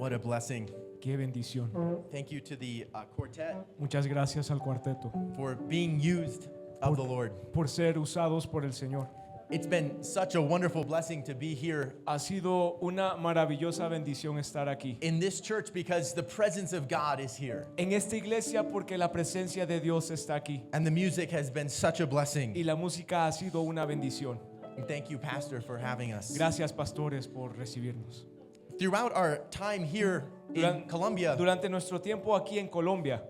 What a blessing. Qué bendición. Thank you to the quartet Muchas gracias al cuarteto for being used of the Lord. por ser usados por el Señor. It's been such a wonderful blessing to be here Ha sido una maravillosa bendición estar aquí. in this church because the presence of God is here. En esta iglesia porque la presencia de Dios está aquí. And the music has been such a blessing. Y la música ha sido una bendición. And thank you, Pastor, for having us. Gracias, pastores, por recibirnos. Throughout our time here in Colombia, Durante nuestro tiempo aquí en Colombia,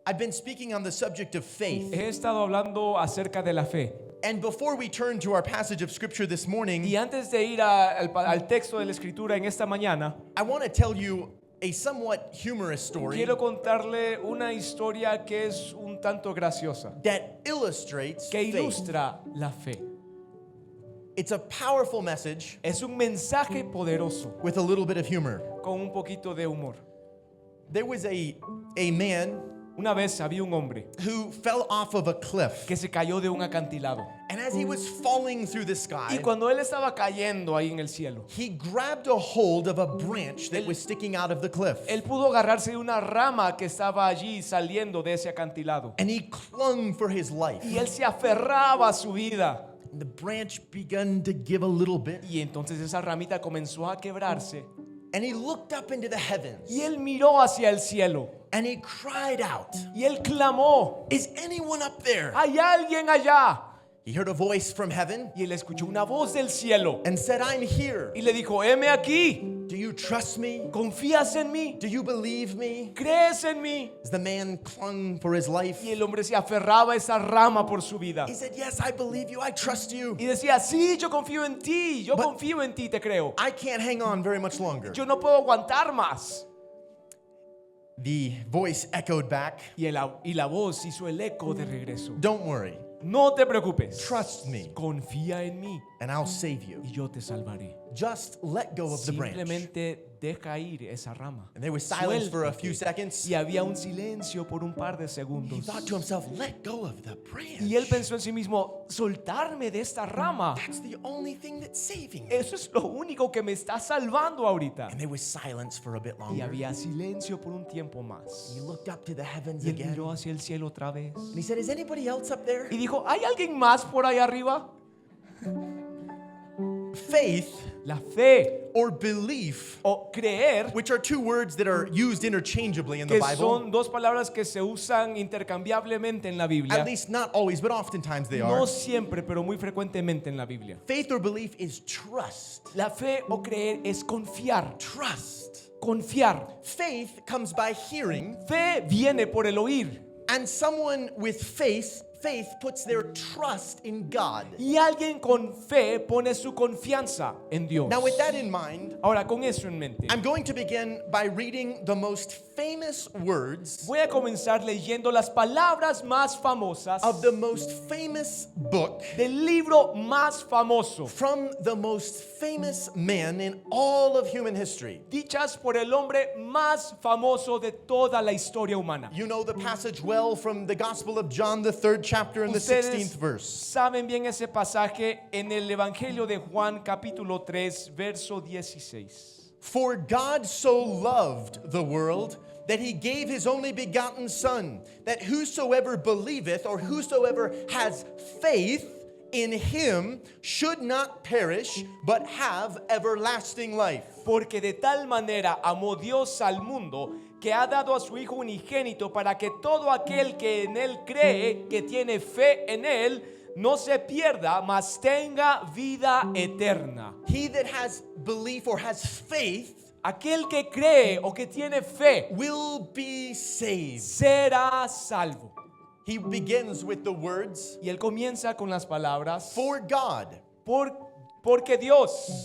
I've been speaking on the subject of faith. he estado hablando acerca de la fe. And before we turn to our passage of scripture this morning, Y antes de ir al texto de la escritura en esta mañana, I want to tell you a somewhat humorous story quiero contarle una historia que es un tanto graciosa, that illustrates que faith. ilustra la fe. It's a powerful message Es un mensaje poderoso with a little bit of humor. con un poquito de humor. There was a man Una vez había un hombre who fell off of a cliff. que se cayó de un acantilado. And as he was falling through the Y sky, cuando él estaba cayendo ahí en el cielo, he grabbed a hold of a branch that was sticking out of the cliff. él pudo agarrarse de una rama que estaba allí saliendo de ese acantilado. And he clung for his life. Y él se aferraba a su vida. And the branch began to give a little bit. Y entonces esa ramita comenzó a quebrarse. And he looked up into the heavens. Y él miró hacia el cielo. And he cried out, Y él clamó: "Is anyone up there?" ¿hay alguien allá? He heard a voice from heaven Y él escuchó una voz del cielo. and said, "I'm here. Y le dijo: heme aquí. Do you trust me? ¿Confías en mí? Do you believe me?" ¿Crees en mí? As the man clung for his life, Y el hombre se aferraba a esa rama por su vida. he said, "Yes, I believe you. I trust you. Y decía: sí, yo confío en ti. Yo But- confío en ti, te creo. I can't hang on very much longer." Yo no puedo aguantar más. The voice echoed back, Y la voz hizo el eco de regreso: "Don't worry. no te preocupes. Trust me, Confía en mí and I'll save you. y yo te salvaré. Just let go of the branch." Simplemente deja ir esa rama. And there was silence for a Suéltate. few seconds. Y había un silencio por un par de He segundos. thought to himself, "Let go of the branch. Y él pensó en sí mismo: soltarme de esta rama. That's the only thing that's saving me." Eso es lo único que me está salvando ahorita. And there was silence for a bit Y longer. había silencio por un tiempo más. He looked up to the heavens Y él again. miró hacia el cielo otra vez. And he said, "Is anybody else up there?" Y dijo: ¿hay alguien más por ahí arriba? Faith La fe or belief, o creer, which are two words that are used interchangeably in the que Bible. son dos palabras que se usan intercambiablemente en la Biblia. At least not always, but oftentimes they No are. siempre, pero muy frecuentemente en la Biblia. Faith or belief is trust. La fe o creer es confiar. Trust. Confiar. Faith comes by hearing, Fe viene por el oír. and someone with faith puts their trust in God. Y alguien con fe pone su confianza en Dios. Now, with that in mind, Ahora, con eso en mente, I'm going to begin by reading the most famous words voy a comenzar leyendo las palabras más famosas of the most famous book del libro más famoso, from the most famous man in all of human history. dichas por el hombre más famoso de toda la historia humana. You know the passage well from the Gospel of John, the 3rd chapter and the Ustedes 16th verse. saben bien ese pasaje en el Evangelio de Juan capítulo 3 verso 16. For God so loved the world that he gave his only begotten Son, that whosoever believeth or whosoever has faith in him should not perish, but have everlasting life. Porque de tal manera amó Dios al mundo que ha dado a su Hijo unigénito para que todo aquel que en él cree, que tiene fe en él, no se pierda, mas tenga vida eterna. He that has belief or has faith Aquel que cree o que tiene fe will be saved. será salvo. He begins with the words, Y él comienza con las palabras: for God. porque Dios,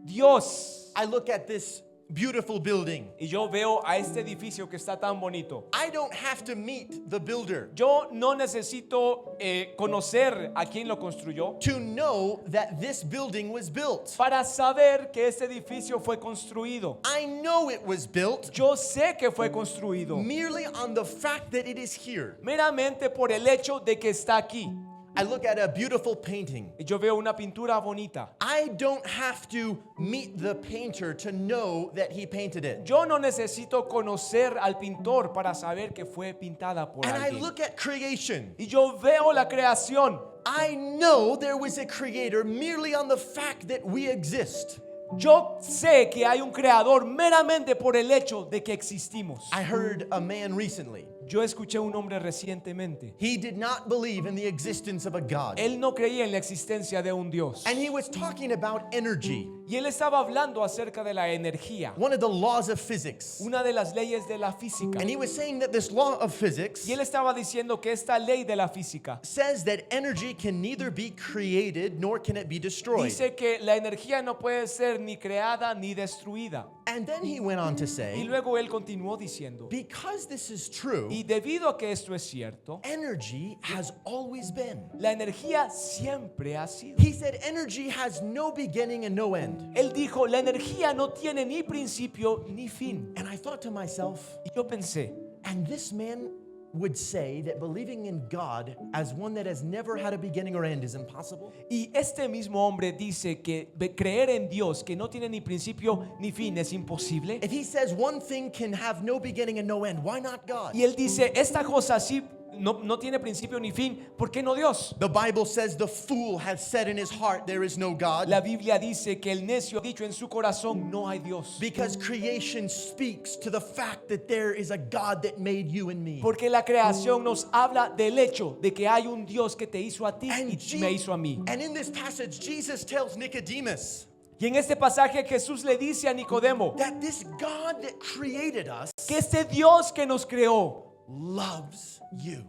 Dios. I look at this beautiful building. Y yo veo a este edificio que está tan bonito. I don't have to meet the builder Yo no necesito conocer a quien lo construyó to know that this building was built. para saber que este edificio fue construido. I know it was built Yo sé que fue construido merely on the fact that it is here. meramente por el hecho de que está aquí. I look at a beautiful painting. y yo veo una pintura bonita. I don't have to meet the painter to know that he painted it. Yo no necesito conocer al pintor para saber que fue pintada por And I alguien. look at creation. Y yo veo la creación. I know there was a creator merely on the fact that we exist. Yo sé que hay un creador meramente por el hecho de que existimos. I heard a man recently. Yo escuché a un hombre recientemente. He did not believe in the existence of a God. Él no creía en la existencia de un Dios. And he was talking about energy, Y él estaba hablando acerca de la energía, one of the laws of physics. una de las leyes de la física. And he was saying that this law of physics Y él estaba diciendo que esta ley de la física says that energy can neither be created nor can it be destroyed. dice que la energía no puede ser ni creada ni destruida. And then he went on to Y say, luego él continuó diciendo, because this is true, y debido a que esto es cierto, energy has always been. la energía siempre ha sido. He said energy has no beginning and no end. Él dijo, la energía no tiene ni principio ni fin. And I thought to myself, Y yo pensé, and this man would say that believing in God as one that has never had a beginning or end is impossible? y este mismo hombre dice que creer en Dios que no tiene ni principio ni fin es imposible. If he says one thing can have no beginning and no end, why not God? Y él dice, esta cosa sí no tiene principio ni fin, ¿por qué no Dios? The Bible says the fool has said in his heart there is no God, La Biblia dice que el necio ha dicho en su corazón, no hay Dios. because creation speaks to the fact that there is a God that made you and me. Porque la creación nos habla del hecho de que hay un Dios que te hizo a ti y Je- me hizo a mí. and in this passage, Jesus tells Nicodemus Y en este pasaje Jesús le dice a Nicodemo that this God that created us que este Dios que nos creó loves you.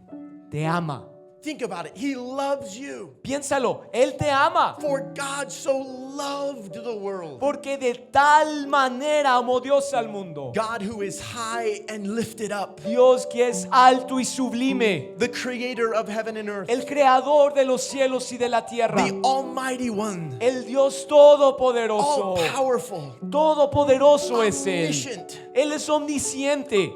te ama. Think about it. He loves you. Piénsalo, Él te ama. For God so loved the world. Porque de tal manera amó Dios al mundo. God who is high and lifted up, Dios que es alto y sublime. the creator of heaven and earth, El creador de los cielos y de la tierra. the almighty one, El Dios all todopoderoso. powerful, Todopoderoso es Él. omniscient, Él es omnisciente.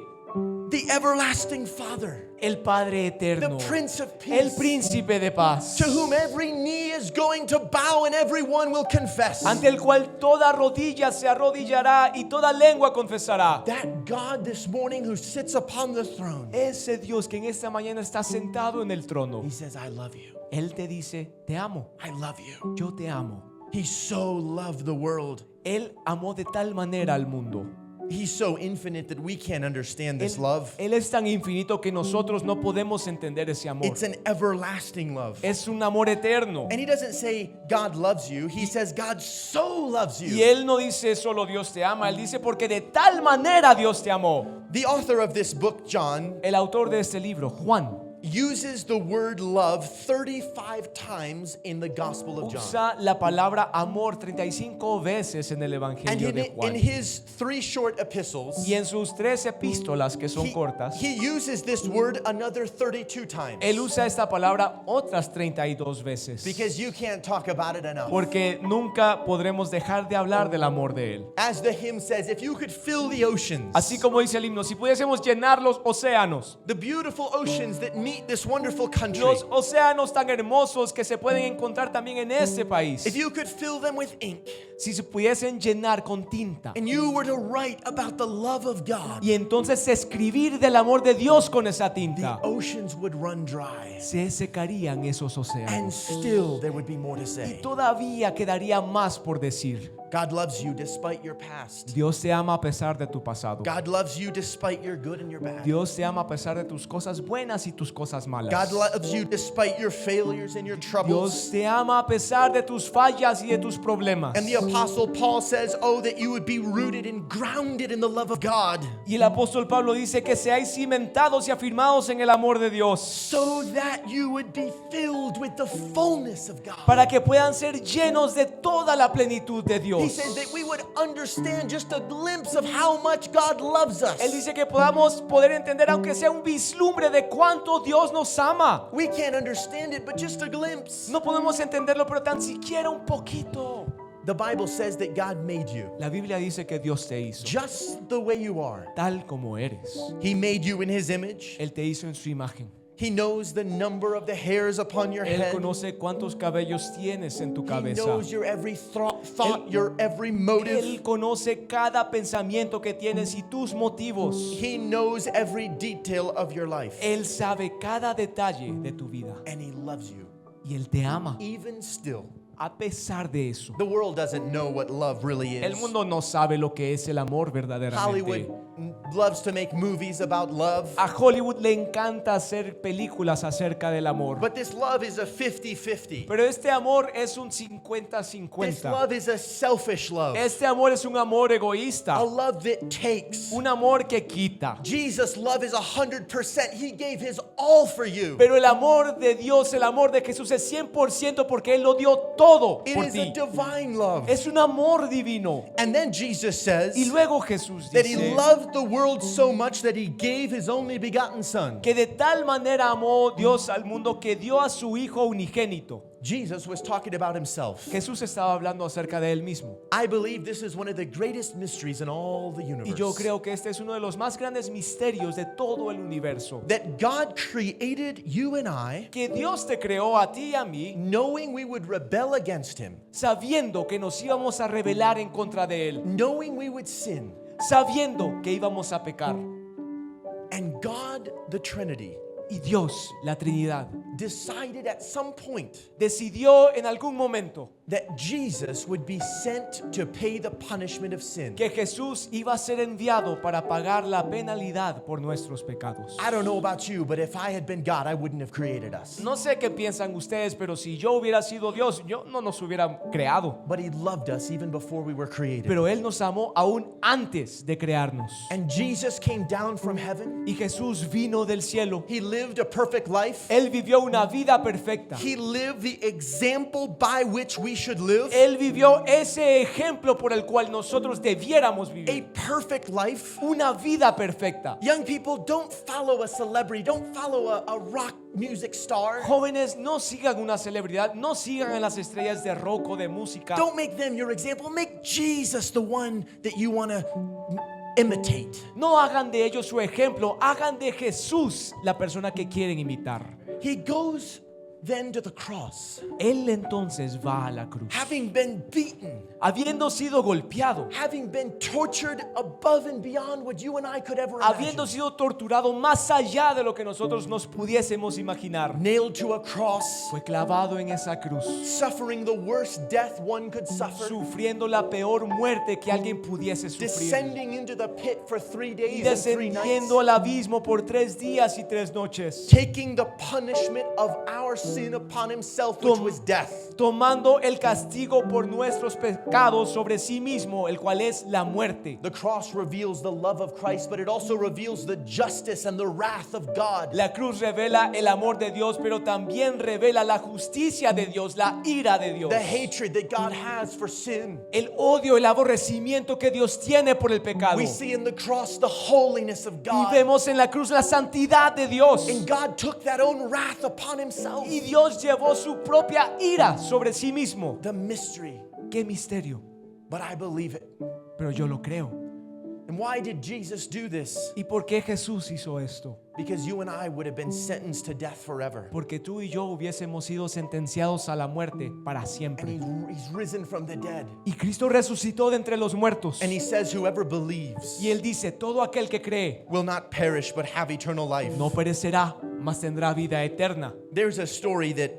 the everlasting Father, El Padre the eterno. Prince of El Peace, príncipe de paz. to whom every knee is going to bow and everyone will confess. Ante el cual toda rodilla se arrodillará y toda lengua confesará. That God this morning who sits upon the throne, Ese Dios que en esta mañana está sentado en el trono. he says, I love you. Él te dice, te amo. I love you. Yo te amo. He so loved the world. Él amó de tal manera al mundo. He's so infinite that we can't understand this Él, love. Él es tan infinito que nosotros no podemos entender ese amor. It's an everlasting love. Es un amor eterno. And he doesn't say God loves you. He says God so loves Y you. Él no dice solo Dios te ama. Él dice porque de tal manera Dios te amó. The author of this book, John, El autor de este libro, Juan, uses the word love 35 times in the Gospel of John. usa la palabra amor 35 veces en el And Evangelio de in Juan. his 3 short epistles, Y en sus 3 epístolas que son cortas, he uses this word another 32 times. él usa esta palabra otras 32 veces. Because you can't talk about it enough. Porque nunca podremos dejar de hablar del amor de Él. As the hymn says, if you could fill the oceans, Así como dice el himno, si pudiésemos llenar los océanos, the beautiful oceans that meet this wonderful country, los océanos tan hermosos que se pueden encontrar también en este país, if you could fill them with ink, si se pudiesen llenar con tinta and you were to write about the love of God, y entonces escribir del amor de Dios con esa the tinta, oceans would run dry, se secarían esos and océanos. still there would be more to Y say. todavía quedaría más por decir. God loves you despite your past. Dios te ama a pesar de tu pasado. God loves you despite your good and your bad. Dios te ama a pesar de tus cosas buenas y tus cosas malas. God loves you despite your failures and your troubles. Dios te ama a pesar de tus fallas y de tus problemas. And the Apostle Paul says, oh, that you would be rooted and grounded in the love of God, Y el apóstol Pablo dice que seáis cimentados y afirmados en el amor de Dios, so that you would be filled with the fullness of God. para que puedan ser llenos de toda la plenitud de He Dios. says that we would understand just a glimpse of how much God loves us. Él dice que podamos poder entender, aunque sea un vislumbre de cuánto Dios nos ama. We can't understand it, but just a glimpse. No podemos entenderlo, pero tan siquiera un poquito. The Bible says that God made you La Biblia dice que Dios te hizo just the way you are. tal como eres. He made you in His image. Él te hizo en su imagen. He knows the number of the hairs upon your Él head. conoce cuántos cabellos tienes en tu He cabeza. knows your every thought, Él- your every motive. Él conoce cada pensamiento que tienes y tus motivos. He knows every detail of your life. Él sabe cada detalle de tu vida. And he loves you. Y Él te ama. Even still. A pesar de eso. The world doesn't know what love really El is. mundo no sabe lo que es el amor Hollywood verdaderamente. loves to make movies about love. A Hollywood le encanta hacer películas acerca del amor. But this love is a 50-50. Pero este amor es un This 50-50. love is a selfish love. Este amor es un amor egoísta. A love that takes. Un amor que quita. Jesus' love is 100%. He gave his all for you. Pero el amor de Dios, el amor de Jesús es 100% porque Él lo dio todo It por is a ti. divine love. Es un amor divino. And then Jesus says Y luego Jesús that he dice loved the world so much that he gave his only begotten son. que de tal manera amó Dios al mundo que dio a su Hijo unigénito. Jesus was talking about himself. Jesús estaba hablando acerca de Él mismo. I believe this is one of the greatest mysteries in all the universe. Y yo creo que este es uno de los más grandes misterios de todo el universo. That God created you and I, Que Dios te creó a ti y a mí, knowing we would rebel against him, sabiendo que nos íbamos a rebelar en contra de Él, knowing we would sin. sabiendo que íbamos a pecar. And God, the Trinity, Y Dios, la Trinidad, decided at some point decidió en algún momento that Jesus would be sent to pay the punishment of sin. que Jesús iba a ser enviado para pagar la penalidad por nuestros pecados. I don't know about you, but if I had been God, I wouldn't have created us. No sé qué piensan ustedes, pero si yo hubiera sido Dios, yo no nos hubiera creado. But he loved us even before we were created. Pero Él nos amó aún antes de crearnos. And Jesus came down from heaven. Y Jesús vino del cielo. He lived a perfect life. Él vivió una vida perfecta. He lived the example by which we should live. Él vivió ese ejemplo por el cual nosotros debiéramos A vivir. perfect life. Una vida perfecta. Young people, don't follow a celebrity. Don't follow a rock music star. Jóvenes, no sigan una celebridad, no sigan a las estrellas de rock o de música. Don't make them your example. Make Jesus the one that you want to imitate. No hagan de ellos su ejemplo, hagan de Jesús la persona que quieren imitar. He goes then to the cross, Él entonces va a la cruz, having been beaten, habiendo sido golpeado, having been tortured above and beyond what you and I could ever habiendo imagine. sido torturado más allá de lo que nosotros nos pudiésemos imaginar. Nailed to a cross, Fue clavado en esa cruz, suffering the worst death one could suffer, sufriendo la peor muerte que alguien pudiese sufrir, descending into the pit for 3 y days and 3 nights, descendiendo al abismo por 3 días y 3 noches, taking the punishment of our sin upon himself, which was death. tomando el castigo por nuestros pecados sobre sí mismo, el cual es la muerte. The cross reveals the love of Christ, but it also reveals the justice and the wrath of God. La cruz revela el amor de Dios, pero también revela la justicia de Dios, la ira de Dios, The hatred that God has for sin. el odio, el aborrecimiento que Dios tiene por el pecado. We see in the cross the holiness of Y God. vemos en la cruz la santidad de Dios. And God took that own wrath upon himself. Y Dios llevó su propia ira sobre sí mismo. The mystery. Qué misterio, But I believe it. pero yo lo creo. And why did Jesus do this? ¿Y por qué Jesús hizo esto? Because you and I would have been sentenced to death forever. Porque tú y yo hubiésemos sido sentenciados a la muerte para And siempre. he's risen from the dead. Y Cristo resucitó de entre los muertos. And he says, whoever believes Y Él dice, todo aquel que cree will not perish but have eternal life. no perecerá, mas tendrá vida eterna. There's a story that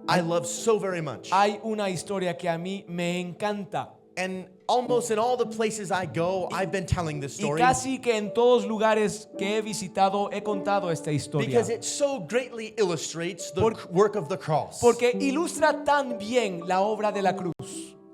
I love so very much. Hay una historia que a mí me encanta. And almost in all the places I go, I've been telling this Y story casi que en todos lugares que he visitado he contado esta historia. because it so greatly illustrates the Por- work of the cross. Porque ilustra tan bien la obra de la cruz.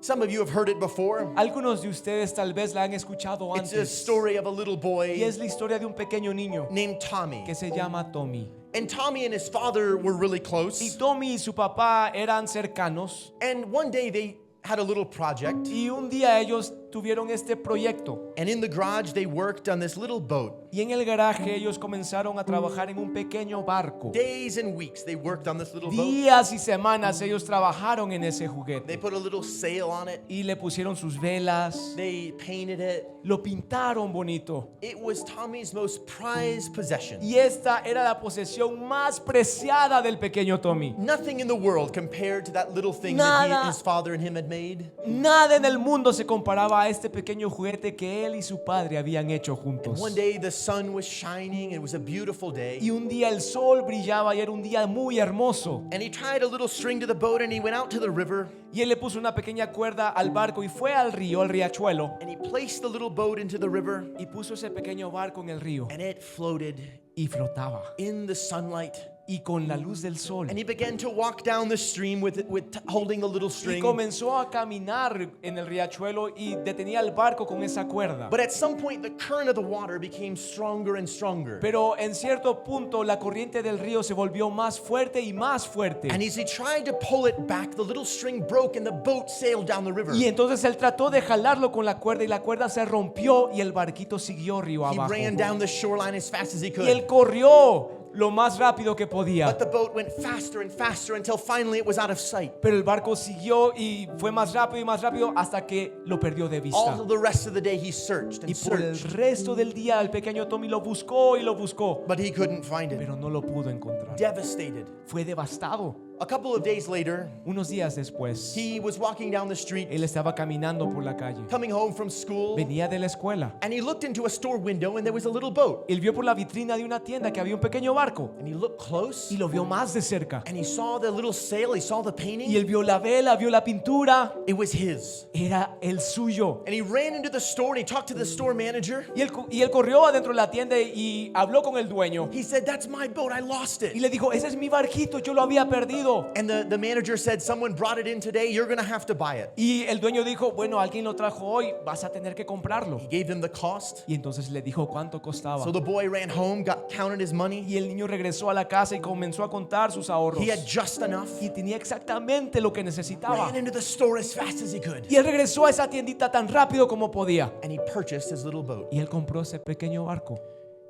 Some of you have heard it before. Algunos de ustedes tal vez la han escuchado It's a antes. story of a little Y boy es la historia de un pequeño niño named Tommy. que se llama Tommy. And Tommy and his father were really Y close. Tommy y su papá eran cercanos. And one day they had a little project. Y un día ellos tuvieron este proyecto. And in the garage, they worked on this little boat. Y en el garaje ellos comenzaron a trabajar en un pequeño barco. Days and weeks, they worked on this little boat. Días y semanas ellos trabajaron en ese They juguete. put a little sail on it. Y le pusieron sus velas. They painted it. Lo pintaron bonito. It was Tommy's most prized possession. Y esta era la posesión más preciada del pequeño Tommy. Nothing in the world compared to that little thing that Nada. his father and him had made. Nada en el mundo se comparaba a este pequeño juguete que él y su padre habían hecho juntos. One day the sun was shining. It was a beautiful day. Y un día el sol brillaba y era un día muy hermoso. And he tied a little string to the boat and he went out to the river Y él le puso una pequeña cuerda al barco y fue al río, al riachuelo, and he placed the little boat into the river y puso ese pequeño barco en el río and it floated y flotaba. in the sunlight. Y con la luz del sol. And he began to walk down the stream with holding the little Y string. comenzó a caminar en el riachuelo y detenía el barco con esa cuerda. But at some point the current of the water became stronger and stronger. Pero en cierto punto la corriente del río se volvió más fuerte y más fuerte. And as he tried to pull it back, the little string broke and the boat sailed down the river. Y entonces él trató de jalarlo con la cuerda y la cuerda se rompió y el barquito siguió río He abajo. ran down the shoreline as fast as he Y él could. corrió lo más rápido que podía. But the boat went faster and faster until finally it was out of sight. Pero el barco siguió y fue más rápido y más rápido hasta que lo perdió de vista. All the rest of the day he searched Y and por el searched, resto del día el pequeño Tommy lo buscó y lo buscó, but he couldn't find it. pero no lo pudo encontrar. Devastated. Fue devastado. A couple of days later, Unos días después, he was walking down the street, él estaba caminando por la calle. coming home from school, Venía de la escuela. and he looked into a store window and there was a little boat. Él vio por la vitrina de una tienda que había un pequeño barco And he looked close y lo vio más de cerca. and he saw the little sail, he saw the Y painting. él vio la vela, vio la pintura. It was his. Era el suyo. And he ran into the store and he talked to the store manager. Y él corrió adentro de la tienda y habló con el dueño. He said, "That's my boat, I lost Y it." le dijo, ese es mi barquito, yo lo había perdido. And the manager said, "Someone brought it in today, you're gonna have to buy it." Y el dueño dijo, bueno, alguien lo trajo hoy, vas a tener que comprarlo. He gave them the cost. Y entonces le dijo cuánto costaba. So the boy ran home, counted his money. Y el niño regresó a la casa y comenzó a contar sus ahorros. He had just enough. Y tenía exactamente lo que necesitaba. Ran into the store as fast as he could. Y él regresó a esa tiendita tan rápido como podía. And he purchased his little boat. Y él compró ese pequeño barco.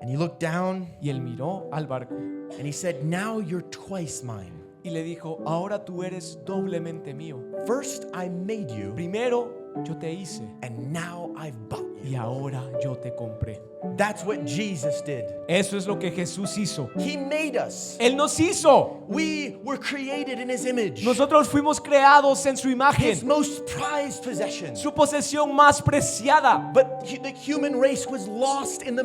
And he looked down Y él miró al barco. and he said, "Now you're twice mine. Y le dijo, ahora tú eres doblemente mío. First I made you, Primero yo te hice and now I've bought you." y ahora yo te compré. That's what Jesus did. Eso es lo que Jesús hizo. He made us. Él nos hizo. We were created in his image. Nosotros fuimos creados en su His imagen, most prized possession. su posesión más preciada. But the human race was lost in the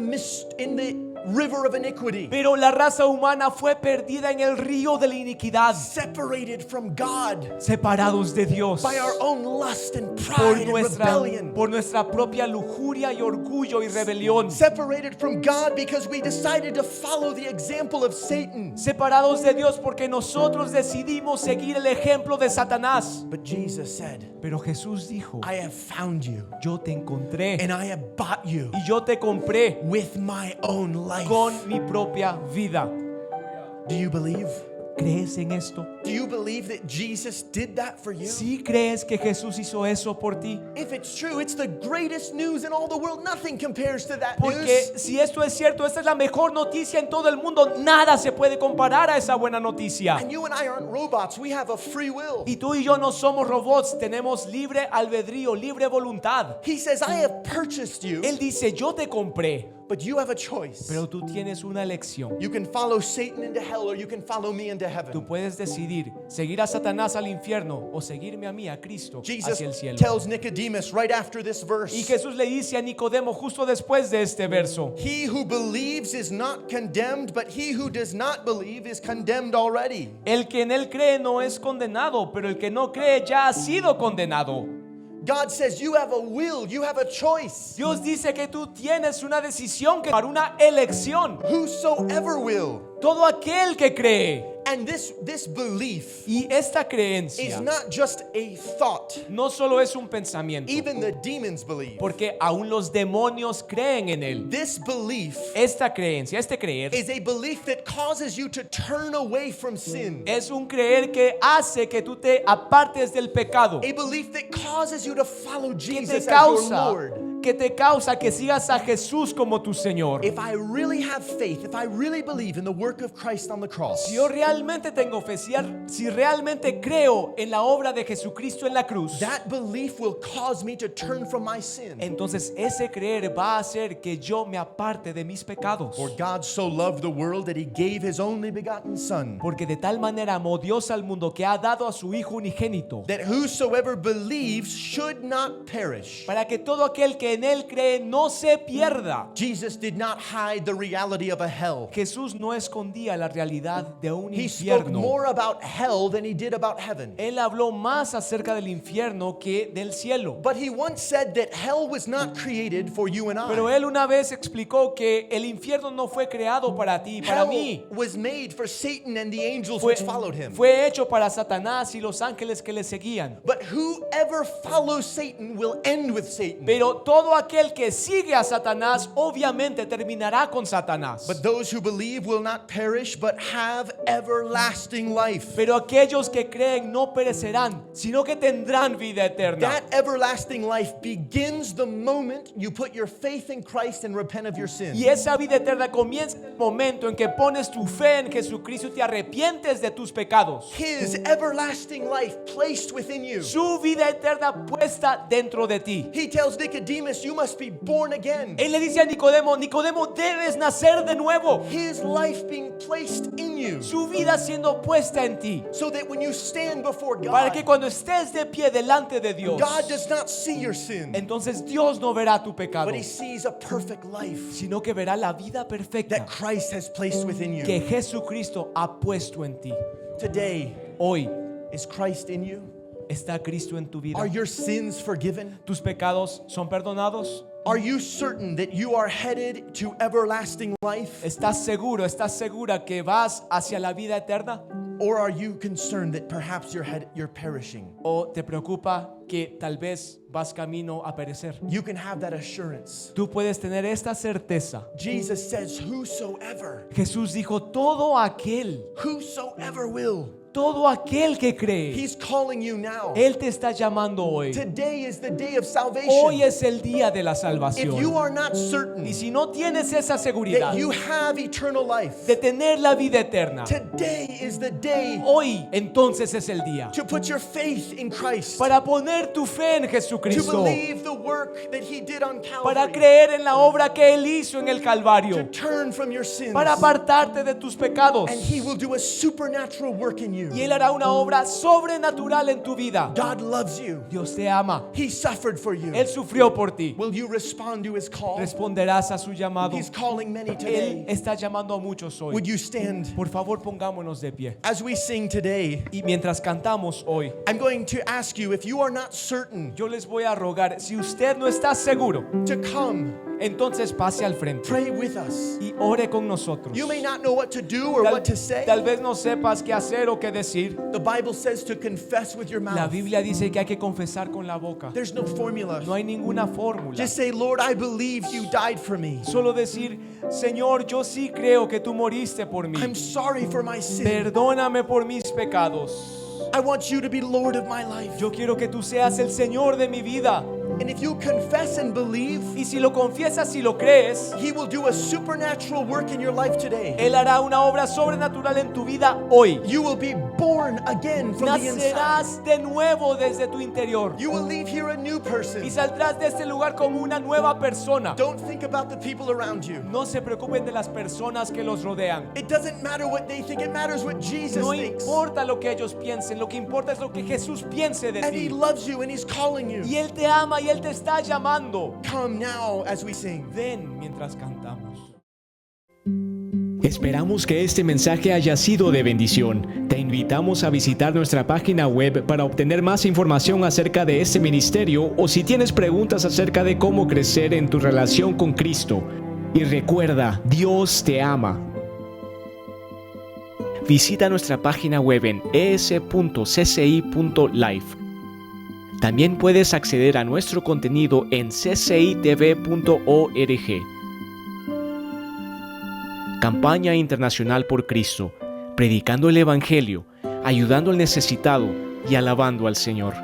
river of iniquity, Pero la raza humana fue perdida en el río de la iniquidad, separated from God separados de Dios by our own lust and pride and rebellion. por nuestra propia lujuria y orgullo y rebelión. Separated from God because we decided to follow the example of Satan. Separados de Dios porque nosotros decidimos seguir el ejemplo de Satanás. But Jesus said, Pero Jesús dijo, "I have found you yo te encontré and I have bought you y yo te compré with my own life." con mi propia vida. Do you believe? ¿Crees en esto? Do you believe that Jesus did that for you? ¿Sí crees que Jesús hizo eso por ti? If it's true, it's the greatest news in all the world. Nothing compares to that Porque news. si esto es cierto, esta es la mejor noticia en todo el mundo. Nada se puede comparar a esa buena noticia. And you and I aren't robots. We have a free will. Y tú y yo no somos robots, tenemos libre albedrío, libre voluntad. He says, "I have purchased you, Él dice, yo te compré, but you have a choice. pero tú tienes una elección. You can follow Satan into hell or you can follow me into Tú heaven." puedes decidir seguir a Satanás al infierno o seguirme a mí, a Cristo, Jesus hacia el cielo. tells Nicodemus right after this Y verse, Jesús le dice a Nicodemo justo después de este verso, "He who believes is not condemned, but he who does not believe is condemned already." el que en él cree no es condenado, pero el que no cree ya ha sido condenado. God says you have a will, you have a choice. Dios dice que tú tienes una decisión, que para una elección. Whosoever will. Todo aquel que cree. And this belief Y esta is creencia not just a thought. no solo es un pensamiento, Even the demons believe. porque aún los demonios creen en él. This belief Esta creencia, este creer, is a belief that causes you to turn away from sin. es un creer que hace que tú te apartes del pecado. A belief that causes causes you to follow que Jesus as your causa Lord. que sigas a Jesús como tu Señor. If I really have faith, if I really believe in the work of Christ on the cross, Si yo realmente tengo fe, si realmente creo en la obra de Jesucristo en la cruz, that belief will cause me to turn from my sin. entonces ese creer va a hacer que yo me aparte de mis pecados. For God so loved the world that he gave his only begotten Son, Porque de tal manera amó Dios al mundo que ha dado a su Hijo unigénito, that whosoever believes should not perish. para que todo aquel que en Él cree no se pierda. Jesus did not hide the reality of a hell. Jesús no escondía la realidad de un He spoke infierno. more about hell than he did about heaven. Él habló más acerca del infierno que del cielo. But he once said that hell was not created for you and Pero I. él una vez explicó que el infierno no fue creado para ti y para mí. Hell was made for Satan and the angels which followed him. Fue hecho para Satanás y los ángeles que le seguían. But whoever follows Satan will end with Satan. Pero todo aquel que sigue a Satanás obviamente terminará con Satanás. But those who believe will not perish but have everlasting life. Pero aquellos que creen no perecerán, sino que tendrán vida eterna. That everlasting life begins the moment you put your faith in Christ and repent of your sin. Y esa vida eterna comienza en el momento en que pones tu fe en Jesucristo y te arrepientes de tus pecados. His everlasting life placed within you. Su vida eterna puesta dentro de ti. He tells Nicodemus, you must be born again. Él le dice a Nicodemo, Nicodemo, debes nacer de nuevo. His life being placed in you, Su vida siendo puesta en ti. so that when you stand before Para que God, cuando estés de pie delante de Dios, God does not see your sin, entonces Dios no verá tu pecado, but he sees a perfect life sino que verá la vida perfecta that Christ has placed within que you. Jesucristo ha puesto en ti. Today, Hoy is Christ in you? está Cristo en tu vida. Are your sins forgiven? ¿Tus pecados son perdonados? Are you certain that you are headed to everlasting life? ¿Estás seguro, estás segura que vas hacia la vida eterna? Or are you concerned that perhaps you're perishing? ¿O te preocupa que tal vez vas camino a perecer? You can have that assurance. Tú puedes tener esta certeza. Jesus says, whosoever Jesús dijo, todo aquel will. todo aquel que cree. He's calling you now. Él te está llamando hoy. Today is the day of salvation. Hoy es el día de la If you salvación. are not certain Y si no tienes esa seguridad that you have eternal life, de tener la vida eterna, today is the day hoy entonces es el día to put your faith in Christ, para poner tu fe en to Jesucristo, believe the work that he did on para Calvary, creer en la obra que Él hizo en el to Calvario, turn from your sins, para apartarte de tus pecados. and he will do a supernatural work in you. Y Él hará una obra sobrenatural en tu vida. God loves you. Dios te ama. He suffered for you. Él sufrió por ti. Will you respond to his call? Responderás a su llamado. He's calling many Él today. está llamando a muchos hoy. Would you stand? Por favor, pongámonos de pie. As we sing today, Y mientras cantamos hoy, I'm going to ask you, if you are not certain, yo les voy a rogar, si usted no está seguro, to come entonces pase al frente pray with us. y ore con nosotros. You may not know what to do or what to say. Tal vez no sepas qué hacer o qué decir. The Bible says to confess with your La mouth. Biblia dice que hay que confesar con la boca. There's no formula. No hay ninguna fórmula. Just say, Lord, I believe you died for me. Solo decir, Señor, yo sí creo que tú moriste por mí. I'm sorry for my sin. Perdóname por mis pecados. I want you to be Lord of my life. Yo quiero que tú seas el Señor de mi vida. And if you confess and believe, Y si lo confiesas y lo crees, he will do a supernatural work in your life today. Él hará una obra sobrenatural en tu vida hoy. You will be born again from the inside. Nacerás de nuevo desde tu interior. You will leave here a new Y person. saldrás de este lugar como una nueva persona. Don't think about the people around you. No se preocupen de las personas que los rodean. It doesn't matter what they think. It matters what Jesus No thinks. importa lo que ellos piensen, lo que importa es lo que Jesús piense de And he ti. loves you and he's calling you. Y Él te ama y Él te está llamando. Come now as we sing. Ven mientras cantamos. Esperamos que este mensaje haya sido de bendición. Te invitamos a visitar nuestra página web para obtener más información acerca de este ministerio o si tienes preguntas acerca de cómo crecer en tu relación con Cristo. Y recuerda, Dios te ama. Visita nuestra página web en es.cci.life. También puedes acceder a nuestro contenido en ccitv.org. Campaña Internacional por Cristo, predicando el Evangelio, ayudando al necesitado y alabando al Señor.